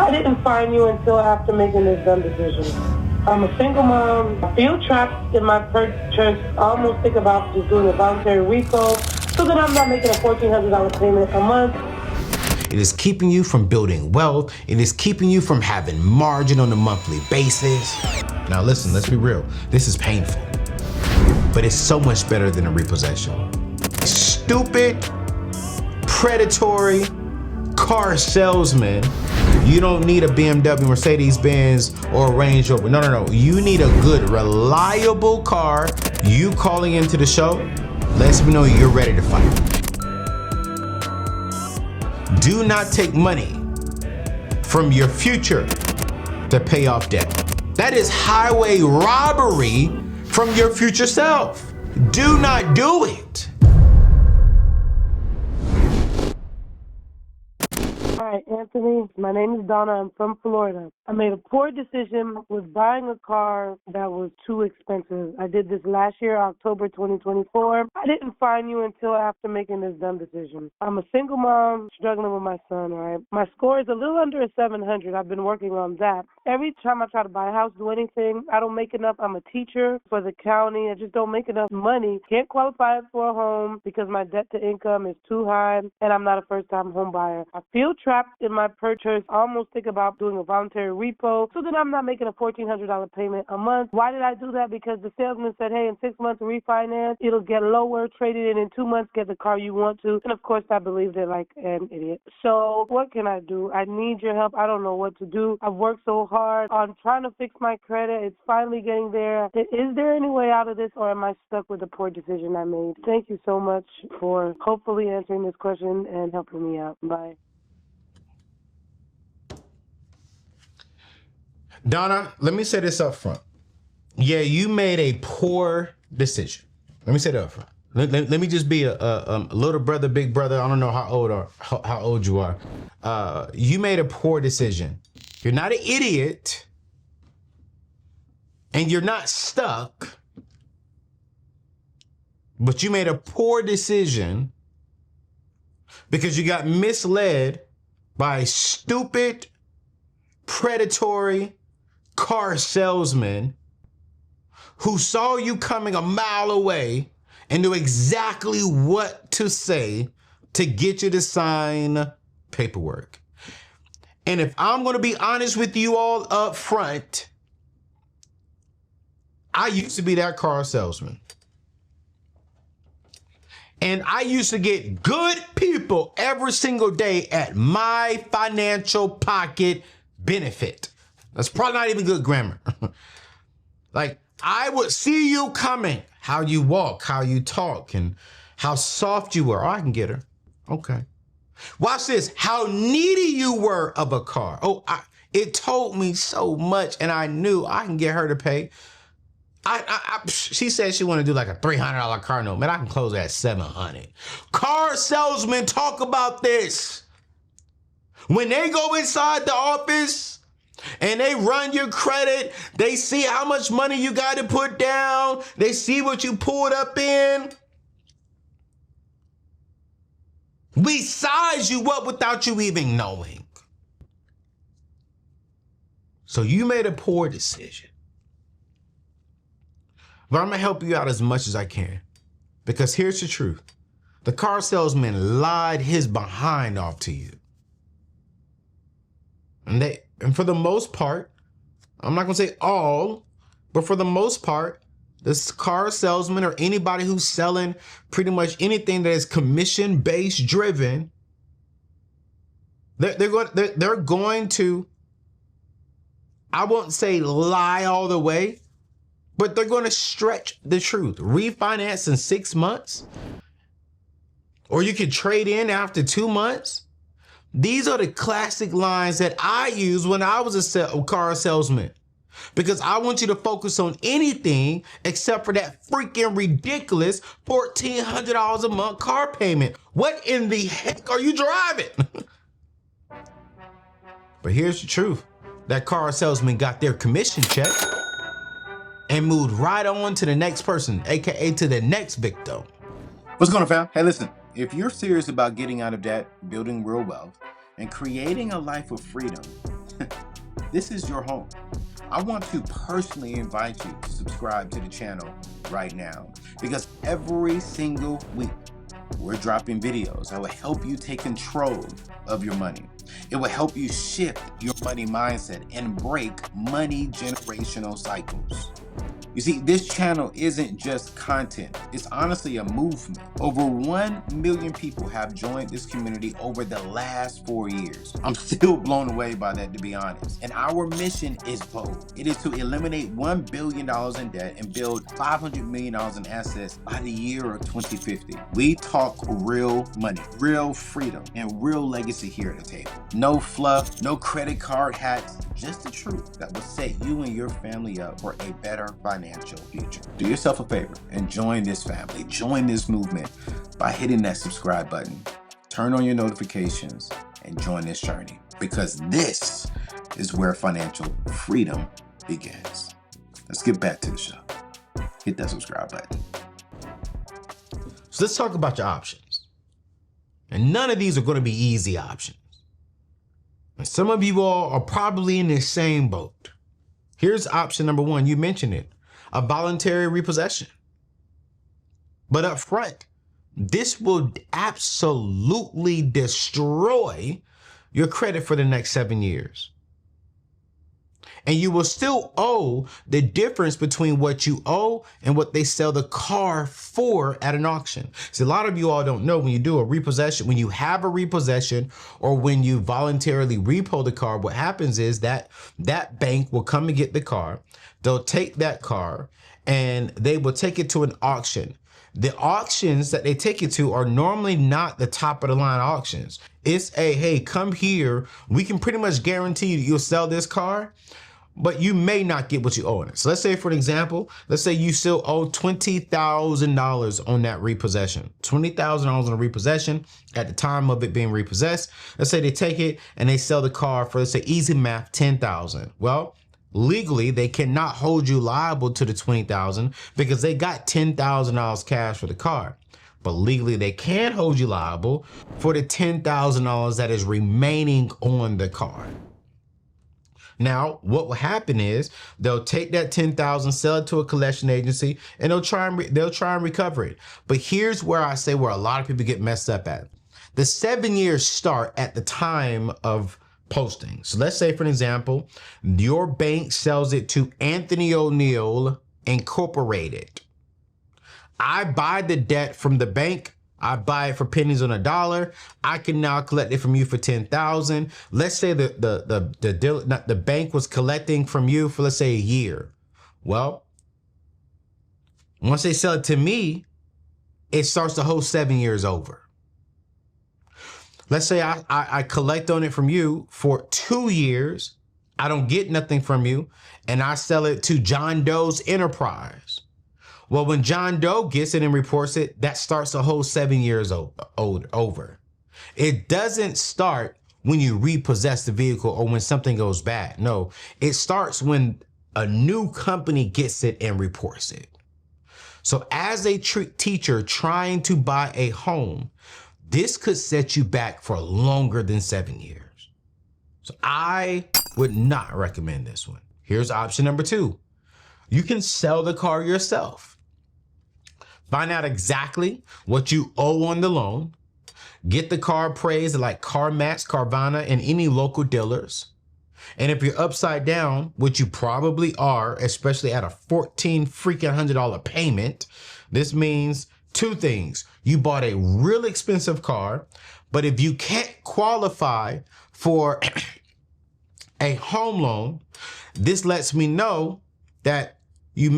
I didn't find you until after making this dumb decision. I'm a single mom. I feel trapped in my purchase. I almost think about just doing a voluntary repo so that I'm not making a $1,400 payment a month. It is keeping you from building wealth. It is keeping you from having margin on a monthly basis. Now listen, let's be real. This is painful, but it's so much better than a repossession. Stupid, predatory car salesman. You don't need a BMW, Mercedes-Benz, or a Range Rover. No. You need a good, reliable car. You calling into the show lets me know you're ready to fight. Do not take money from your future to pay off debt. That is highway robbery from your future self. Do not do it. Hi, Anthony. My name is Donna. I'm from Florida. I made a poor decision with buying a car that was too expensive. I did this last year, October 2024. I didn't find you until after making this dumb decision. I'm a single mom struggling with my son, all right? My score is a little under a 700. I've been working on that. Every time I try to buy a house, do anything, I don't make enough. I'm a teacher for the county. I just don't make enough money. Can't qualify for a home because my debt to income is too high, and I'm not a first-time home buyer. I feel trapped in my purchase. I almost think about doing a voluntary repo so that I'm not making a $1,400 payment a month. Why did I do that? Because the salesman said, hey, in 6 months refinance, it'll get lower, trade it in 2 months, get the car you want to. And of course, I believed it like an idiot. So what can I do? I need your help. I don't know what to do. I've worked so hard on trying to fix my credit. It's finally getting there. Is there any way out of this, or am I stuck with the poor decision I made? Thank you so much for hopefully answering this question and helping me out. Bye. Donna, let me say this up front. Yeah, you made a poor decision. Let me say that up front. Let me just be a little brother, big brother. I don't know how old you are. You made a poor decision. You're not an idiot, and you're not stuck, but you made a poor decision because you got misled by a stupid, predatory car salesman who saw you coming a mile away and knew exactly what to say to get you to sign paperwork. And if I'm going to be honest with you all up front, I used to be that car salesman. And I used to get good people every single day at my financial pocket benefit. That's probably not even good grammar. Like, I would see you coming, how you walk, how you talk, and how soft you were. Oh, I can get her. Okay. Watch this. How needy you were of a car. Oh, it told me so much, and I knew I can get her to pay. She said she wanted to do like a $300 car note. Man, I can close at $700. Car salesmen talk about this. When they go inside the office and they run your credit, they see how much money you got to put down. They see what you pulled up in. We size you up without you even knowing. So you made a poor decision. But I'm going to help you out as much as I can. Because here's the truth. The car salesman lied his behind off to you. And for the most part, I'm not going to say all, but for the most part, this car salesman or anybody who's selling pretty much anything that is commission-based driven, they're going to, I won't say lie all the way, but they're going to stretch the truth. Refinance in 6 months, or you can trade in after 2 months. These are the classic lines that I used when I was a car salesman, because I want you to focus on anything except for that freaking ridiculous $1,400 a month car payment. What in the heck are you driving? But here's the truth. That car salesman got their commission check and moved right on to the next person, AKA to the next victim. What's going on, fam? Hey, listen, if you're serious about getting out of debt, building real wealth, and creating a life of freedom, this is your home. I want to personally invite you to subscribe to the channel right now, because every single week we're dropping videos that will help you take control of your money. It will help you shift your money mindset and break money generational cycles. You see, this channel isn't just content. It's honestly a movement. Over 1 million people have joined this community over the last 4 years. I'm still blown away by that, to be honest. And our mission is bold. It is to eliminate $1 billion in debt and build $500 million in assets by the year of 2050. We talk real money, real freedom, and real legacy here at the table. No fluff, no credit card hacks, just the truth that will set you and your family up for a better financial future. Do yourself a favor and join this family, join this movement by hitting that subscribe button. Turn on your notifications and join this journey, because this is where financial freedom begins. Let's get back to the show. Hit that subscribe button. So let's talk about your options. And none of these are going to be easy options. And some of you all are probably in the same boat. Here's option number one. You mentioned it, a voluntary repossession. But up front, this will absolutely destroy your credit for the next 7 years. And you will still owe the difference between what you owe and what they sell the car for at an auction. See, a lot of you all don't know, when you do a repossession, when you have a repossession or when you voluntarily repo the car, what happens is that that bank will come and get the car. They'll take that car and they will take it to an auction. The auctions that they take it to are normally not the top of the line auctions. It's a, hey, come here. We can pretty much guarantee that you'll sell this car, but you may not get what you owe on it. So let's say, for an example, let's say you still owe $20,000 on that repossession. $20,000 on a repossession at the time of it being repossessed. Let's say they take it and they sell the car for, let's say, easy math, $10,000. Well, legally, they cannot hold you liable to the $20,000 because they got $10,000 cash for the car. But legally, they can hold you liable for the $10,000 that is remaining on the car. Now, what will happen is they'll take that $10,000, sell it to a collection agency, and they'll try and recover it. But here's where I say where a lot of people get messed up at. The 7 years start at the time of posting. So let's say, for an example, your bank sells it to Anthony ONeal Incorporated. I buy the debt from the bank. I buy it for pennies on a dollar. I can now collect it from you for $10,000. Let's say the bank was collecting from you for, let's say, a year. Well, once they sell it to me, it starts the whole 7 years over. Let's say I collect on it from you for 2 years. I don't get nothing from you, and I sell it to John Doe's enterprise. Well, when John Doe gets it and reports it, that starts a whole 7 years over. It doesn't start when you repossess the vehicle or when something goes bad. No, it starts when a new company gets it and reports it. So as a teacher trying to buy a home, this could set you back for longer than 7 years. So I would not recommend this one. Here's option number two. You can sell the car yourself. Find out exactly what you owe on the loan. Get the car appraised like CarMax, Carvana, and any local dealers. And if you're upside down, which you probably are, especially at a $1,400 payment, this means two things. You bought a really expensive car, but if you can't qualify for a home loan, this lets me know that you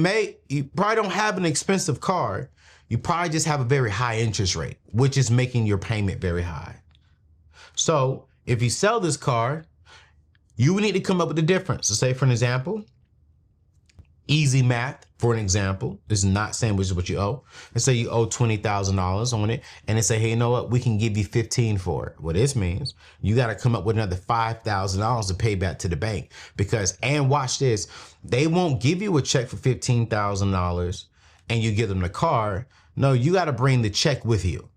probably don't have an expensive car. You probably just have a very high interest rate, which is making your payment very high. So if you sell this car, you would need to come up with the difference. So say, for an example, easy math, for an example, this is not saying which is what you owe. Let's say you owe $20,000 on it, and they say, hey, you know what? We can give you $15,000 for it. What this means, you got to come up with another $5,000 to pay back to the bank, because, and watch this, they won't give you a check for $15,000 and you give them the car. No, you got to bring the check with you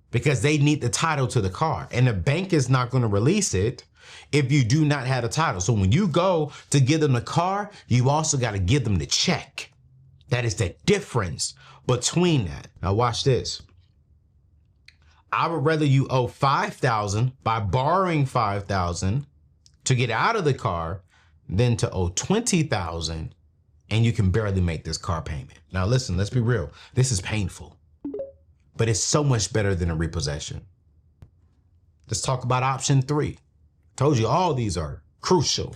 because they need the title to the car, and the bank is not going to release it if you do not have a title. So when you go to give them the car, you also got to give them the check. That is the difference between that. Now watch this. I would rather you owe $5,000 by borrowing $5,000 to get out of the car than to owe $20,000 and you can barely make this car payment. Now listen, let's be real. This is painful, but it's so much better than a repossession. Let's talk about option 3. Told you all these are crucial.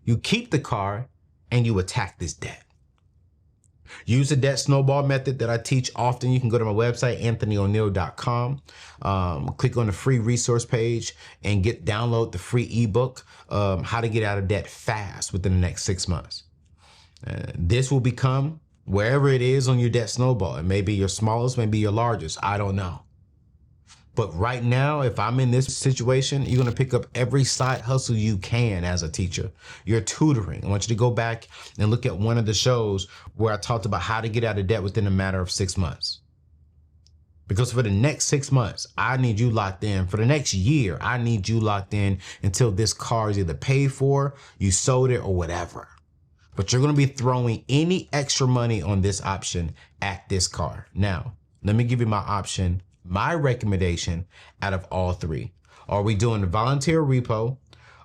You keep the car and you attack this debt. Use the debt snowball method that I teach often. You can go to my website, anthonyoneal.com. Click on the free resource page and download the free ebook, How to Get Out of Debt Fast within the next 6 months. This will become wherever it is on your debt snowball. It may be your smallest, maybe your largest. I don't know. But right now, if I'm in this situation, you're going to pick up every side hustle you can as a teacher. You're tutoring. I want you to go back and look at one of the shows where I talked about how to get out of debt within a matter of 6 months. Because for the next 6 months, I need you locked in. For the next year, I need you locked in until this car is either paid for, you sold it, or whatever. But you're going to be throwing any extra money on this option at this car. Now, let me give you my recommendation out of all 3. Are we doing the volunteer repo?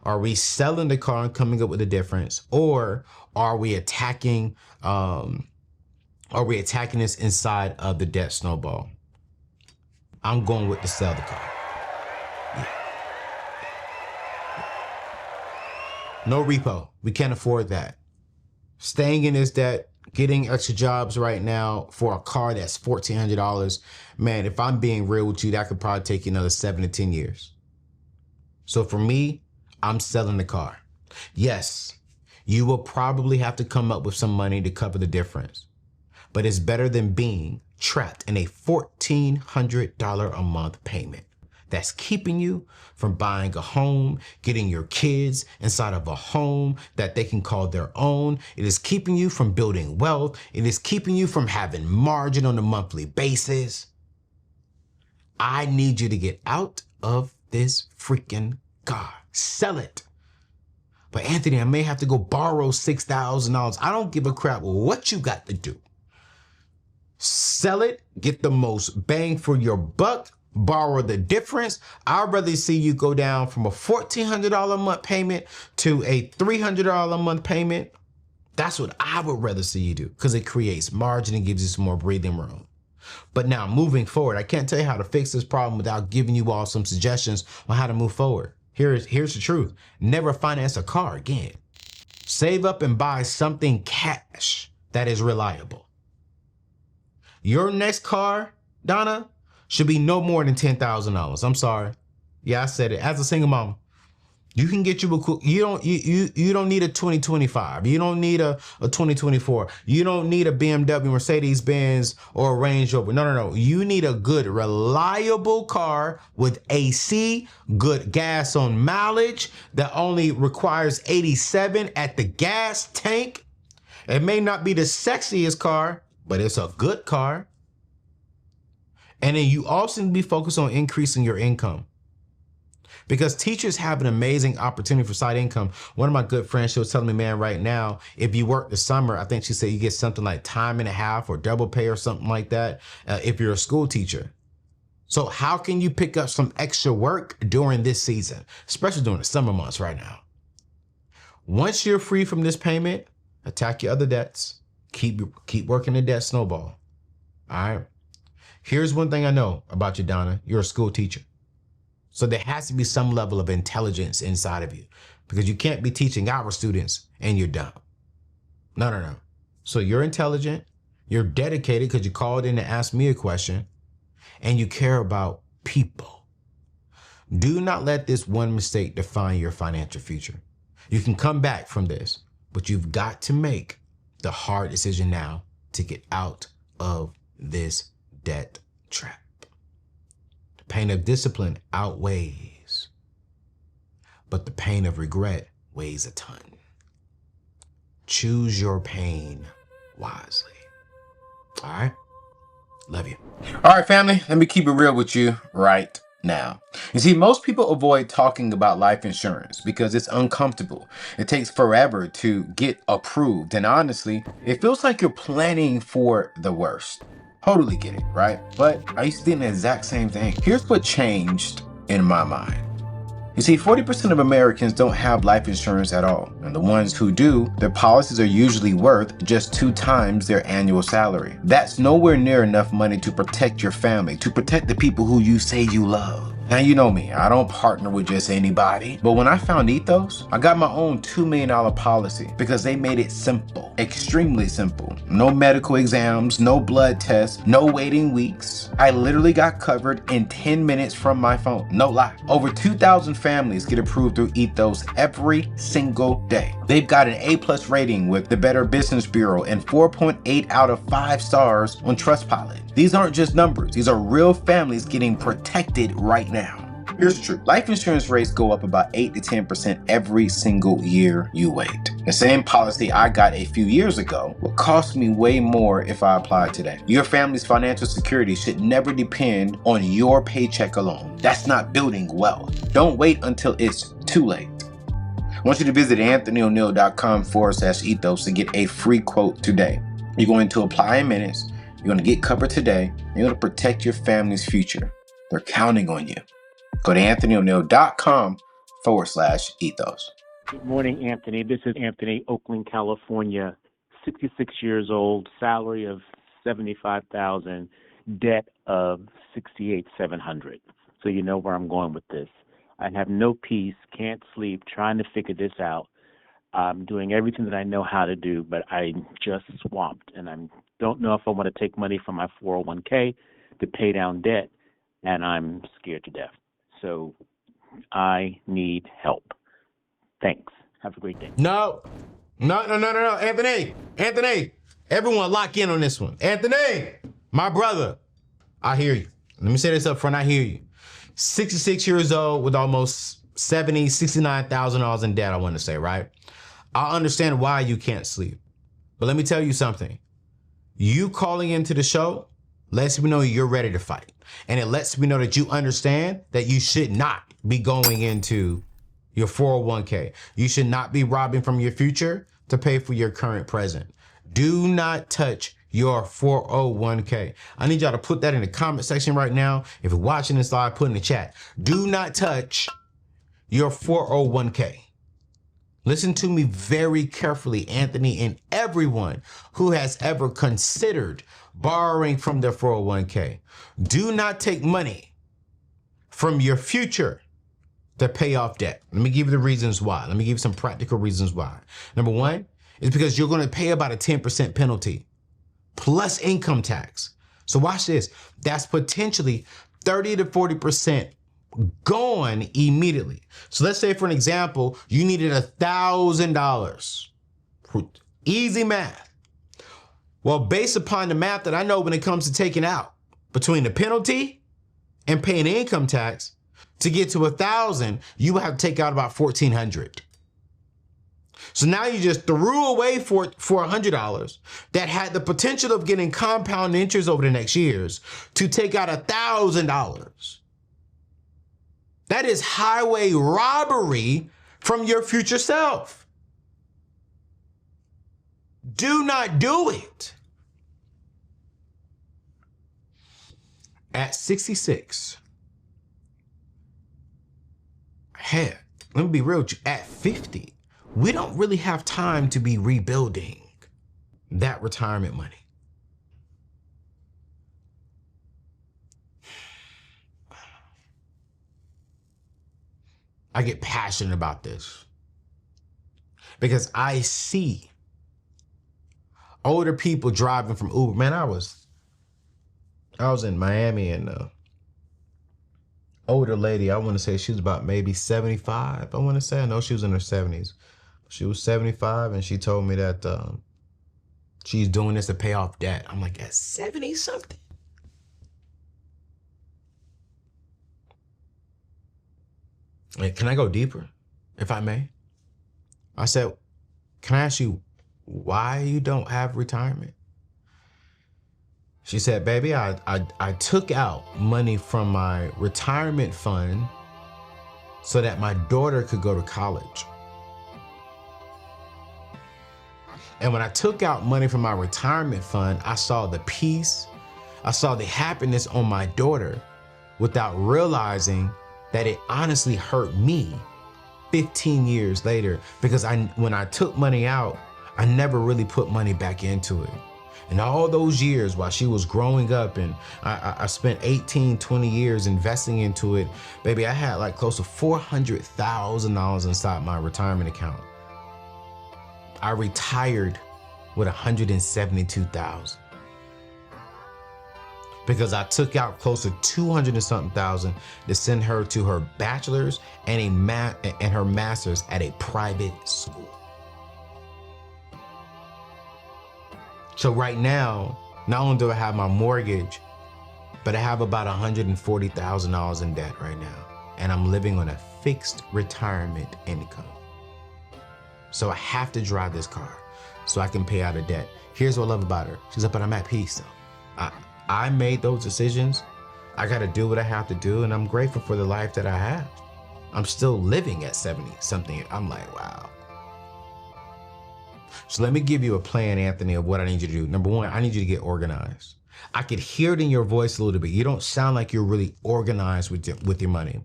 Are we selling the car and coming up with a difference? Or are we attacking this inside of the debt snowball? I'm going with the sell the car. Yeah. No repo. We can't afford that. Staying in this debt, getting extra jobs right now for a car that's $1,400, man, if I'm being real with you, that could probably take you another 7 to 10 years. So for me, I'm selling the car. Yes, you will probably have to come up with some money to cover the difference, but it's better than being trapped in a $1,400 a month payment that's keeping you from buying a home, getting your kids inside of a home that they can call their own. It is keeping you from building wealth. It is keeping you from having margin on a monthly basis. I need you to get out of this freaking car. Sell it. But Anthony, I may have to go borrow $6,000. I don't give a crap what you got to do. Sell it, get the most bang for your buck, borrow the difference. I'd rather see you go down from a $1,400 a month payment to a $300 a month payment. That's what I would rather see you do, because it creates margin and gives you some more breathing room. But now moving forward, I can't tell you how to fix this problem without giving you all some suggestions on how to move forward. Here's the truth. Never finance a car again. Save up and buy something cash that is reliable. Your next car, Donna, should be no more than $10,000. I'm sorry. Yeah, I said it. As a single mom, you can get you a cool, you don't need a 2025. You don't need a 2024. You don't need a BMW, Mercedes-Benz, or a Range Rover. No. You need a good, reliable car with AC, good gas on mileage that only requires 87 at the gas tank. It may not be the sexiest car, but it's a good car. And then you also need to be focused on increasing your income, because teachers have an amazing opportunity for side income. One of my good friends, she was telling me, man, right now, if you work the summer, I think she said you get something like time and a half or double pay or something like that if you're a school teacher. So how can you pick up some extra work during this season, especially during the summer months right now? Once you're free from this payment, attack your other debts. Keep working the debt snowball. All right. Here's one thing I know about you, Donna. You're a school teacher. So there has to be some level of intelligence inside of you, because you can't be teaching our students and you're dumb. No. So you're intelligent, you're dedicated because you called in to ask me a question, and you care about people. Do not let this one mistake define your financial future. You can come back from this, but you've got to make the hard decision now to get out of this debt trap. The pain of discipline outweighs, but the pain of regret weighs a ton. Choose your pain wisely. All right? Love you. All right, family, let me keep it real with you right now. You see, most people avoid talking about life insurance because it's uncomfortable. It takes forever to get approved. And honestly, it feels like you're planning for the worst. Totally get it, right? But I used to think the exact same thing. Here's what changed in my mind. You see, 40% of Americans don't have life insurance at all. And the ones who do, their policies are usually worth just 2 times their annual salary. That's nowhere near enough money to protect your family, to protect the people who you say you love. Now, you know me, I don't partner with just anybody. But when I found Ethos, I got my own $2 million policy because they made it simple, extremely simple. No medical exams, no blood tests, no waiting weeks. I literally got covered in 10 minutes from my phone. No lie. Over 2,000 families get approved through Ethos every single day. They've got an A+ rating with the Better Business Bureau and 4.8 out of 5 stars on Trustpilot. These aren't just numbers. These are real families getting protected right now. Here's the truth. Life insurance rates go up about 8 to 10% every single year you wait. The same policy I got a few years ago will cost me way more if I apply today. Your family's financial security should never depend on your paycheck alone. That's not building wealth. Don't wait until it's too late. I want you to visit anthonyoneal.com/ethos to get a free quote today. You're going to apply in minutes. You're going to get covered today. You're going to protect your family's future. They're counting on you. Go to anthonyoneal.com/ethos. Good morning, Anthony. This is Anthony, Oakland, California, 66 years old, salary of $75,000, debt of $68,700. So you know where I'm going with this. I have no peace, can't sleep, trying to figure this out. I'm doing everything that I know how to do, but I'm just swamped, and I don't know if I want to take money from my 401k to pay down debt, and I'm scared to death. So I need help. Thanks. Have a great day. No. Anthony, everyone lock in on this one. Anthony, my brother, I hear you. Let me say this up front. I hear you. 66 years old with almost $69,000 in debt, I want to say, right? I understand why you can't sleep. But let me tell you something. You calling into the show lets me know you're ready to fight. And it lets me know that you understand that you should not be going into your 401k. You should not be robbing from your future to pay for your current present. Do not touch your 401k. I need y'all to put that in the comment section right now. If you're watching this live, put in the chat. Do not touch your 401k. Listen to me very carefully, Anthony, and everyone who has ever considered borrowing from their 401k. Do not take money from your future to pay off debt. Let me give you the reasons why. Let me give you some practical reasons why. Number one is because you're going to pay about a 10% penalty plus income tax. So watch this. That's potentially 30 to 40% gone immediately. So let's say, for an example, you needed $1,000. Easy math. Well, based upon the math that I know when it comes to taking out between the penalty and paying income tax, to get to 1,000, you will have to take out about $1,400. So now you just threw away for $100 that had the potential of getting compound interest over the next years to take out $1,000. That is highway robbery from your future self. Do not do it. At 66, heck, let me be real with you, at 50, we don't really have time to be rebuilding that retirement money. I get passionate about this because I see older people driving from Uber. Man, I was in Miami and older lady, I want to say she was about maybe 75. I want to say, I know she was in her 70s. She was 75 and she told me that she's doing this to pay off debt. I'm like, at 70 something? Like, can I go deeper, if I may? I said, can I ask you why you don't have retirement? She said, baby, I took out money from my retirement fund so that my daughter could go to college. And when I took out money from my retirement fund, I saw the peace, I saw the happiness on my daughter without realizing that it honestly hurt me 15 years later, because when I took money out, I never really put money back into it. And all those years while she was growing up, and I spent 18, 20 years investing into it, baby, I had like close to $400,000 inside my retirement account. I retired with $172,000 because I took out close to 200 and something thousand to send her to her bachelor's and her master's at a private school. So right now, not only do I have my mortgage, but I have about $140,000 in debt right now, and I'm living on a fixed retirement income. So I have to drive this car so I can pay out of debt. Here's what I love about her. She's like, but I'm at peace though. I made those decisions. I got to do what I have to do, and I'm grateful for the life that I have. I'm still living at 70 something. I'm like, wow. So let me give you a plan, Anthony, of what I need you to do. Number one, I need you to get organized. I could hear it in your voice a little bit. You don't sound like you're really organized with your money.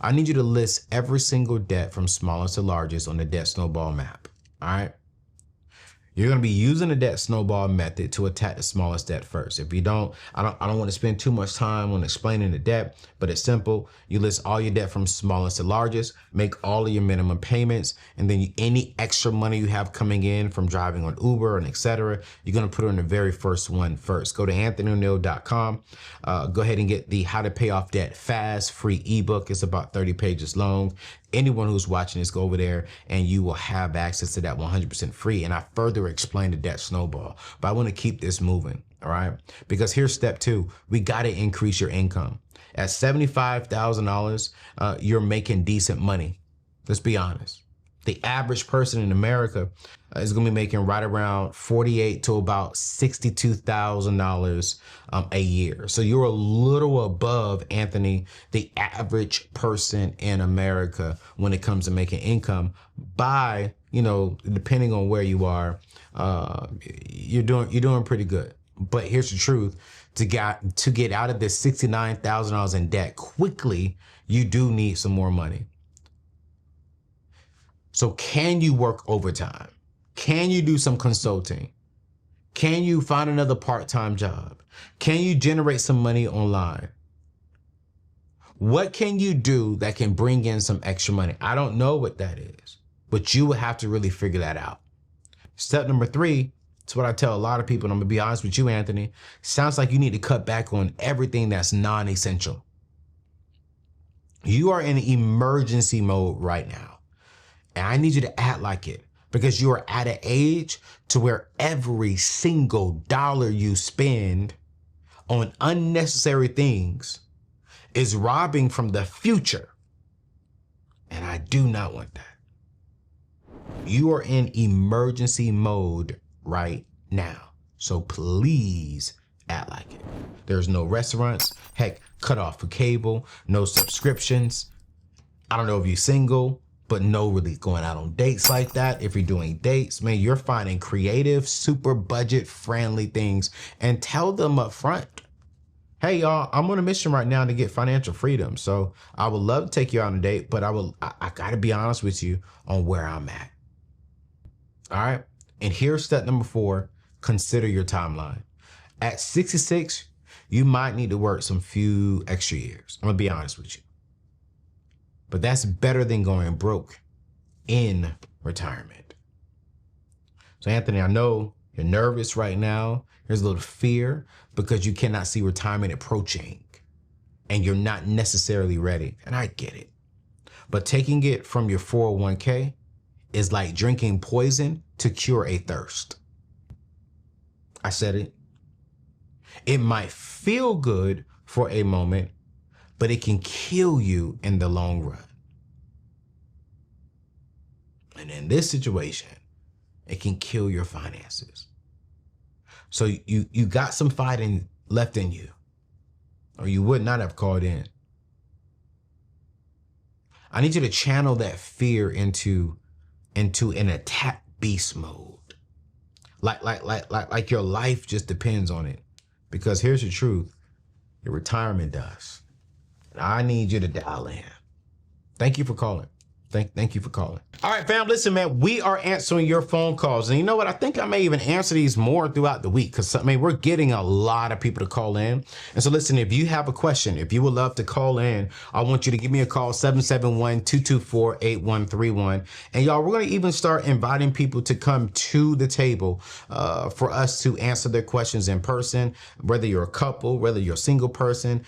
I need you to list every single debt from smallest to largest on the debt snowball map. All right. You're going to be using the debt snowball method to attack the smallest debt first. If you don't, I don't want to spend too much time on explaining the debt, but it's simple. You list all your debt from smallest to largest, make all of your minimum payments, and then any extra money you have coming in from driving on Uber and etc., you're going to put it on the very first one first. Go to AnthonyONeal.com. Go ahead and get the How to Pay Off Debt Fast free ebook. It's about 30 pages long. Anyone who's watching this, go over there and you will have access to that 100% free. And I further explain the debt snowball, but I want to keep this moving. All right. Because here's step two. We got to increase your income. At $75,000, you're making decent money. Let's be honest. The average person in America is going to be making right around $48,000 to about $62,000 a year. So you're a little above, Anthony, the average person in America when it comes to making income by, depending on where you are, you're doing pretty good. But here's the truth. To get out of this $69,000 in debt quickly, you do need some more money. So can you work overtime? Can you do some consulting? Can you find another part-time job? Can you generate some money online? What can you do that can bring in some extra money? I don't know what that is, but you will have to really figure that out. Step number three, it's what I tell a lot of people, and I'm gonna be honest with you, Anthony. Sounds like you need to cut back on everything that's non-essential. You are in emergency mode right now. And I need you to act like it, because you are at an age to where every single dollar you spend on unnecessary things is robbing from the future. And I do not want that. You are in emergency mode right now. So please act like it. There's no restaurants. Heck, cut off for cable, no subscriptions. I don't know if you're single, but no really going out on dates like that. If you're doing dates, man, you're finding creative, super budget friendly things, and tell them up front, hey y'all, I'm on a mission right now to get financial freedom. So I would love to take you out on a date, but I gotta be honest with you on where I'm at. All right. And here's step number 4, consider your timeline. At 66, you might need to work some few extra years. I'm gonna be honest with you. But that's better than going broke in retirement. So Anthony, I know you're nervous right now. There's a little fear because you cannot see retirement approaching and you're not necessarily ready. And I get it. But taking it from your 401k is like drinking poison to cure a thirst. I said it. It might feel good for a moment, but it can kill you in the long run. And in this situation, it can kill your finances. So you got some fighting left in you, or you would not have called in. I need you to channel that fear into an attack beast mode. Like your life just depends on it. Because here's the truth, your retirement does. And I need you to dial in. Thank you for calling. Thank you for calling. All right, fam, listen, man, we are answering your phone calls. And you know what? I think I may even answer these more throughout the week because, I mean, we're getting a lot of people to call in. And so, listen, if you have a question, if you would love to call in, I want you to give me a call, 771-224-8131. And y'all, we're going to even start inviting people to come to the table for us to answer their questions in person, whether you're a couple, whether you're a single person.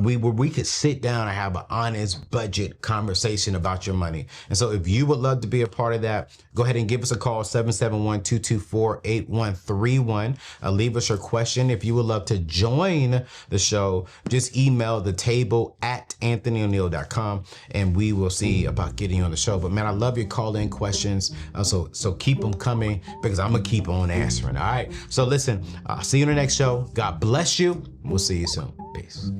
We could sit down and have an honest budget conversation about your money. And so if you would love to be a part of that, go ahead and give us a call, 771-224-8131. Leave us your question. If you would love to join the show, just email the table at anthonyoneal.com and we will see about getting you on the show. But man, I love your call-in questions. So keep them coming because I'm going to keep on answering. All right. So listen, I'll see you in the next show. God bless you. We'll see you soon. Peace.